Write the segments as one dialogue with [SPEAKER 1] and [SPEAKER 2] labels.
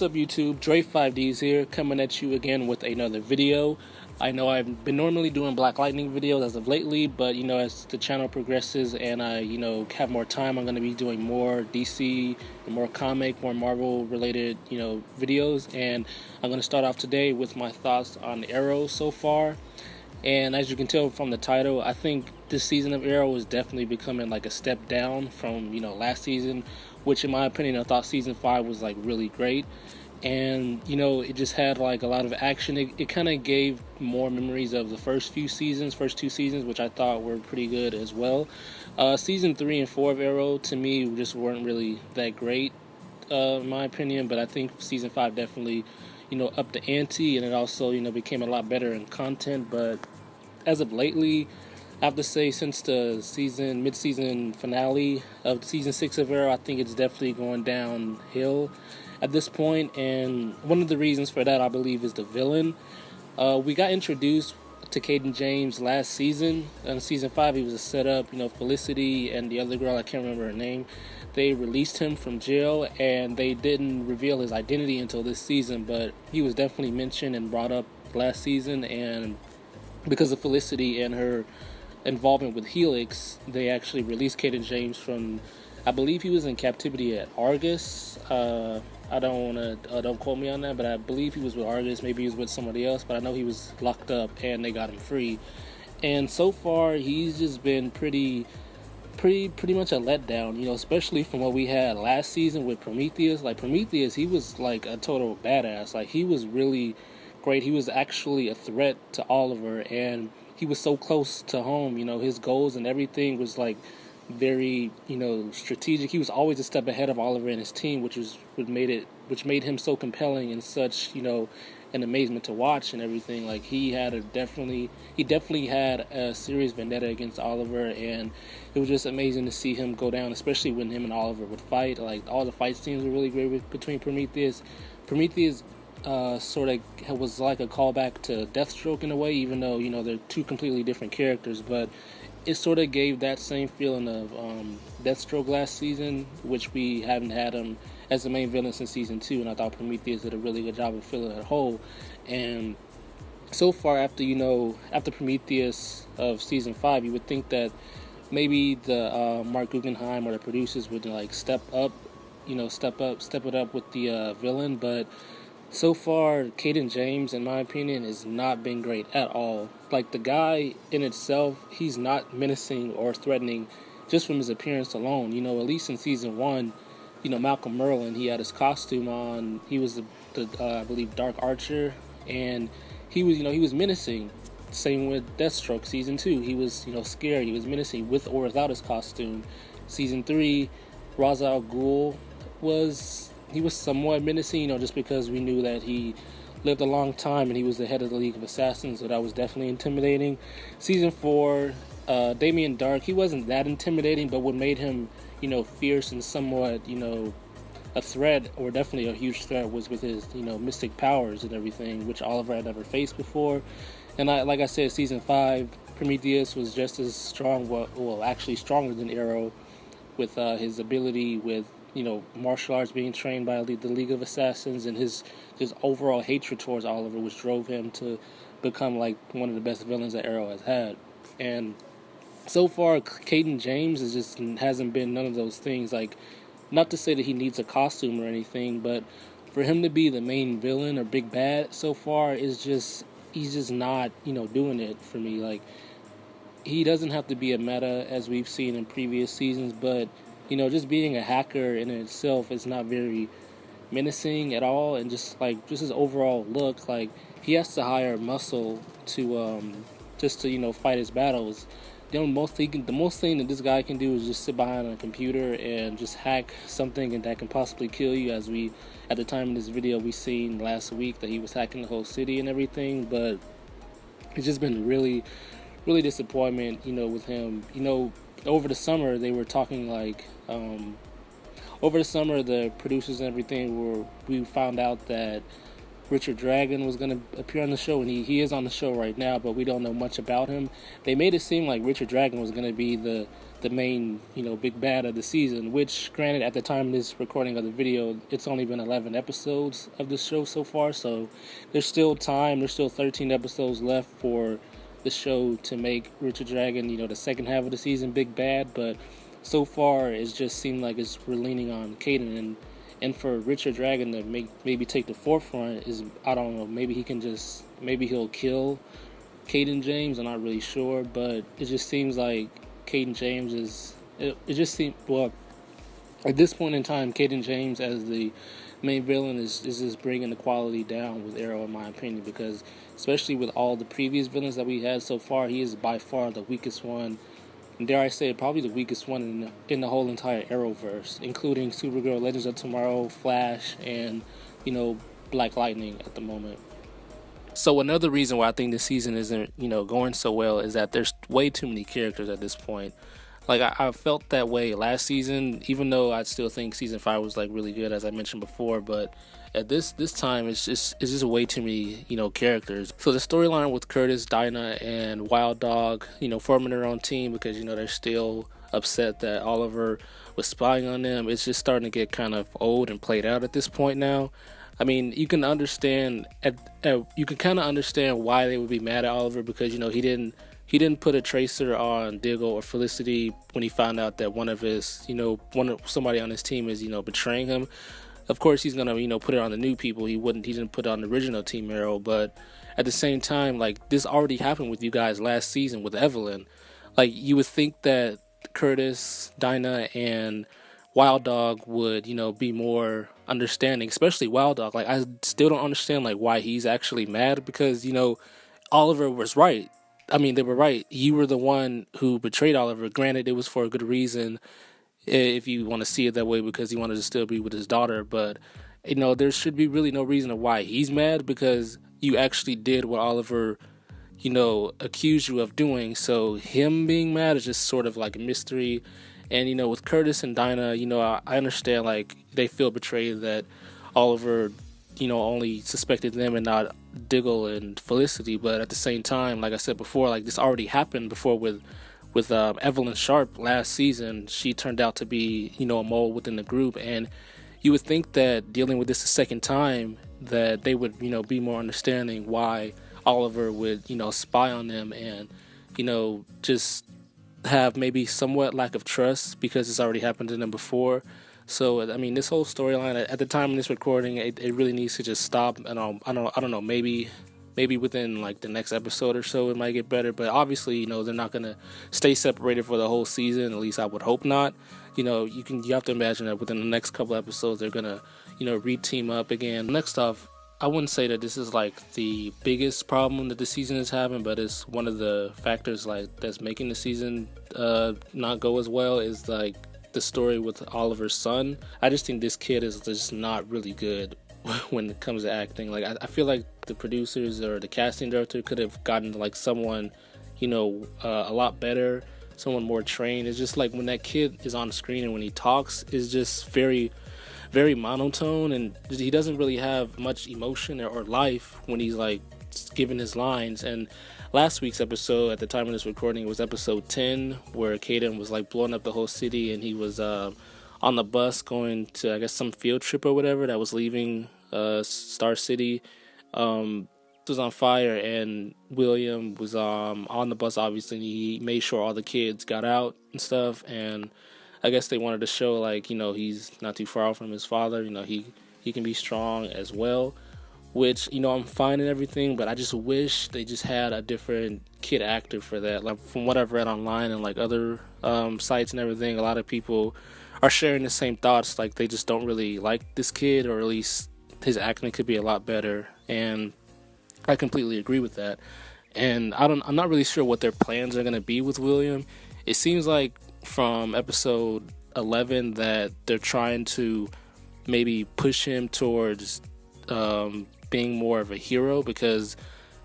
[SPEAKER 1] What's up, YouTube? Dre5Ds here, coming at you again with another video. I know I've been normally doing Black Lightning videos as of lately, but as the channel progresses and I have more time, I'm going to be doing more DC and more comic, more Marvel related videos. And I'm going to start off today with my thoughts on Arrow so far. And as you can tell from the title, I think this season of Arrow is definitely becoming like a step down from last season, which in my opinion I thought season 5 was like really great. And it just had like a lot of action. It kind of gave more memories of the first two seasons, which I thought were pretty good as well. Season 3 and 4 of Arrow to me just weren't really that great in my opinion, but I think season 5 definitely upped the ante, and it also became a lot better in content. But as of lately, I have to say, since the mid-season finale of season 6 of Arrow, I think it's definitely going downhill at this point. And one of the reasons for that, I believe, is the villain. We got introduced to Caden James last season. In season 5, he was a setup. Felicity and the other girl, I can't remember her name, they released him from jail, and they didn't reveal his identity until this season. But he was definitely mentioned and brought up last season, and because of Felicity and her involvement with Helix, they actually released Caden James from, I believe he was in captivity at Argus. Don't quote me on that, but I believe he was with Argus. Maybe he was with somebody else, but I know he was locked up and they got him free. And so far, he's just been pretty much a letdown, especially from what we had last season with Prometheus. Like Prometheus, he was like a total badass. Like he was really great. He was actually a threat to Oliver, and he was so close to home. His goals and everything was like very strategic. He was always a step ahead of Oliver and his team, which made him so compelling and such an amazement to watch and everything. Like he definitely had a serious vendetta against Oliver, and it was just amazing to see him go down, especially when him and Oliver would fight. Like all the fight scenes were really great between Prometheus sort of was like a callback to Deathstroke in a way, even though they're two completely different characters. But it sort of gave that same feeling of Deathstroke last season, which we haven't had him as the main villain since season 2, and I thought Prometheus did a really good job of filling that hole. And so far, after Prometheus of season 5, you would think that maybe the Mark Guggenheim or the producers would like step it up with the villain. But so far, Caden James, in my opinion, has not been great at all. Like the guy in itself, he's not menacing or threatening just from his appearance alone. At least in season 1, Malcolm Merlin, he had his costume on. He was the I believe Dark Archer, and he was menacing. Same with Deathstroke season 2. He was scared. He was menacing with or without his costume. Season 3, Ra's al Ghul was somewhat menacing, just because we knew that he lived a long time and he was the head of the League of Assassins, so that was definitely intimidating. Season 4, Damien Darhk, he wasn't that intimidating, but what made him fierce and somewhat a threat, or definitely a huge threat, was with his mystic powers and everything, which Oliver had never faced before. And like I said, season 5, Prometheus was just as strong, well actually stronger than Arrow, with his ability with martial arts, being trained by the League of Assassins, and his overall hatred towards Oliver, which drove him to become like one of the best villains that Arrow has had. And so far, Caden James hasn't been none of those things. Like, not to say that he needs a costume or anything, but for him to be the main villain or big bad so far he's just not doing it for me. Like, he doesn't have to be a meta as we've seen in previous seasons, but just being a hacker in itself is not very menacing at all. And just his overall look, like he has to hire muscle to fight his battles. The most thing that this guy can do is just sit behind a computer and just hack something and that can possibly kill you. As we, at the time of this video, we seen last week that he was hacking the whole city and everything. But it's just been really, really disappointment, with him. Over the summer they were talking like, over the summer the producers and everything we found out that Richard Dragon was going to appear on the show, and he is on the show right now, but we don't know much about him. They made it seem like Richard Dragon was going to be the main, big bad of the season, which, granted, at the time of this recording of the video, it's only been 11 episodes of the show so far, so there's still time. There's still 13 episodes left for the show to make Richard Dragon, the second half of the season big bad, but so far it just seemed like we're leaning on Caden, and for Richard Dragon to maybe take the forefront is, I don't know, maybe he'll kill Caden James. I'm not really sure, but it just seems like Caden James at this point in time, Caden James as the main villain is just bringing the quality down with Arrow, in my opinion, because especially with all the previous villains that we had so far, he is by far the weakest one, and dare I say, probably the weakest one in the whole entire Arrowverse, including Supergirl, Legends of Tomorrow, Flash, and, Black Lightning at the moment. So another reason why I think this season isn't, going so well is that there's way too many characters at this point. Like, I felt that way last season, even though I still think season 5 was, really good, as I mentioned before, but at this time, it's just way too many, characters. So the storyline with Curtis, Dinah, and Wild Dog, forming their own team because, they're still upset that Oliver was spying on them, it's just starting to get kind of old and played out at this point now. I mean, you can understand, you can kind of understand why they would be mad at Oliver because, he didn't put a tracer on Diggle or Felicity when he found out that somebody on his team is, betraying him. Of course, he's gonna, put it on the new people. He didn't put it on the original Team Arrow, but at the same time, this already happened with you guys last season with Evelyn. You would think that Curtis, Dinah, and Wild Dog would, be more understanding, especially Wild Dog. I still don't understand, why he's actually mad because, Oliver was right. I mean, they were right. You were the one who betrayed Oliver. Granted, it was for a good reason, if you want to see it that way, because he wanted to still be with his daughter. But, there should be really no reason why he's mad because you actually did what Oliver, accused you of doing. So him being mad is just sort of like a mystery. And, with Curtis and Dinah, I understand, they feel betrayed that Oliver, only suspected them and not Diggle and Felicity. But at the same time, like I said before, this already happened before with Evelyn Sharp last season. She turned out to be, a mole within the group. And you would think that dealing with this a second time, that they would, be more understanding why Oliver would, spy on them and, just have maybe somewhat lack of trust because it's already happened to them before. So, I mean, this whole storyline at the time of this recording, it really needs to just stop. And I don't know, maybe within the next episode or so it might get better. But obviously, they're not gonna stay separated for the whole season. At least I would hope not. You have to imagine that within the next couple episodes they're gonna, re-team up again. Next off, I wouldn't say that this is the biggest problem that the season is having, but it's one of the factors that's making the season not go as well is the story with Oliver's son. I just think this kid is just not really good when it comes to acting. I feel like the producers or the casting director could have gotten someone, a lot better, someone more trained. It's just when that kid is on screen and when he talks, is just very, very monotone, and he doesn't really have much emotion or life when he's giving his lines. And last week's episode, at the time of this recording, was episode 10, where Caden was blowing up the whole city, and he was on the bus going to, I guess, some field trip or whatever that was leaving Star City. It was on fire, and William was on the bus, obviously, and he made sure all the kids got out and stuff. And I guess they wanted to show he's not too far from his father. He can be strong as well, which I'm fine and everything, but I just wish they just had a different kid actor for that. From what I've read online and other sites and everything, a lot of people are sharing the same thoughts. They just don't really like this kid, or at least his acting could be a lot better. And I completely agree with that. And I'm not really sure what their plans are going to be with William. It seems like from episode 11 that they're trying to maybe push him towards being more of a hero, because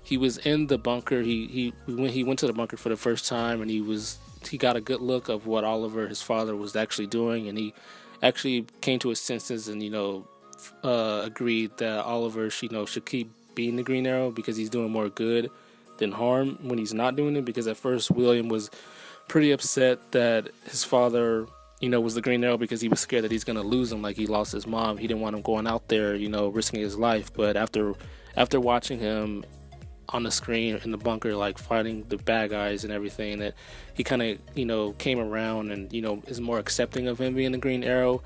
[SPEAKER 1] he was in the bunker. He went to the bunker for the first time, and he got a good look of what Oliver, his father, was actually doing, and he actually came to his senses and agreed that Oliver should keep being the Green Arrow because he's doing more good than harm when he's not doing it. Because at first William was pretty upset that his father was the Green Arrow because he was scared that he's gonna lose him, like he lost his mom. He didn't want him going out there risking his life. But after watching him on the screen in the bunker, like fighting the bad guys and everything, that he kind of came around and is more accepting of him being the Green Arrow.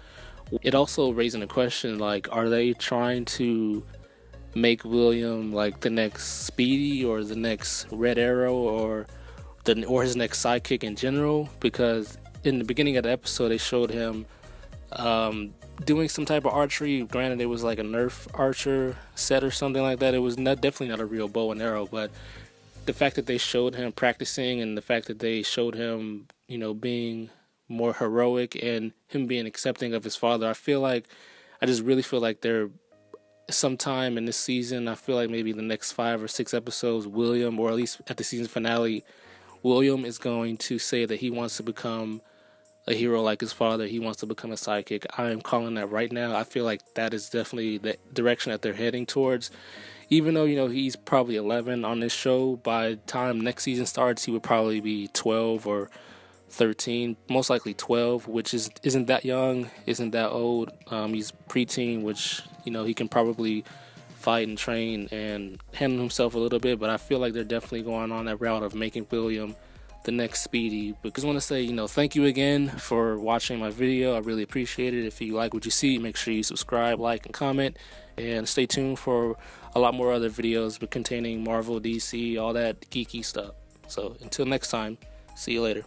[SPEAKER 1] It also raising a question, like, are they trying to make William like the next Speedy or the next Red Arrow or his next sidekick in general? Because in the beginning of the episode they showed him doing some type of archery. Granted, it was like a Nerf archer set or something like that. It was definitely not a real bow and arrow, but the fact that they showed him practicing and the fact that they showed him being more heroic and him being accepting of his father, I just really feel like they're sometime in this season, I feel like maybe the next 5 or 6 episodes, William, or at least at the season finale, William is going to say that he wants to become a hero like his father. He wants to become a sidekick. I am calling that right now. I feel like that is definitely the direction that they're heading towards. Even though, he's probably 11 on this show, by the time next season starts, he would probably be 12 or 13, most likely 12, which isn't that young, isn't that old. He's preteen, which he can probably fight and train and handle himself a little bit. But I feel like they're definitely going on that route of making William the next Speedy. Because I want to say thank you again for watching my video. I really appreciate it. If you like what you see, make sure you subscribe, like, and comment, and stay tuned for a lot more other videos but containing Marvel, DC, all that geeky stuff. So until next time, see you later.